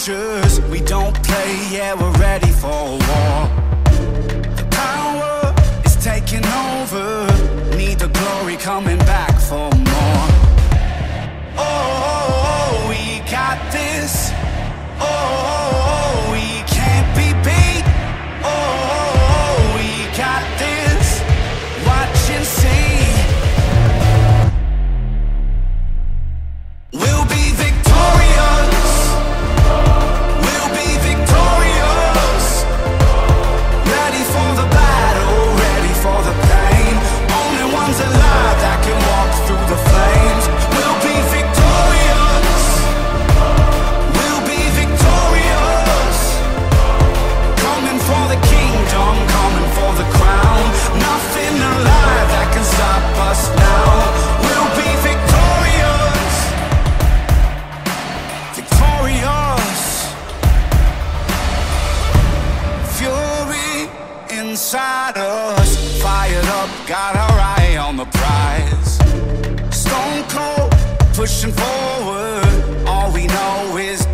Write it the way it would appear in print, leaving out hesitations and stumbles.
soldiers, we don't play, yeah, we're ready for war. The power is taking over, need the glory coming back for more. Oh, we got this. Oh, we can't be beat. Oh, we got this. Watch and see. We'll be victorious. We'll be victorious. Ready for the battle, ready for the pain. Only ones alive that can walk through the flames. We'll be victorious. We'll be victorious. Coming for the kingdom, coming for the crown. Nothing alive that can stop us now. We'll be victorious. Victorious. Fury inside us, fired up, got our eye on the prize. Stone cold, pushing forward, all we know is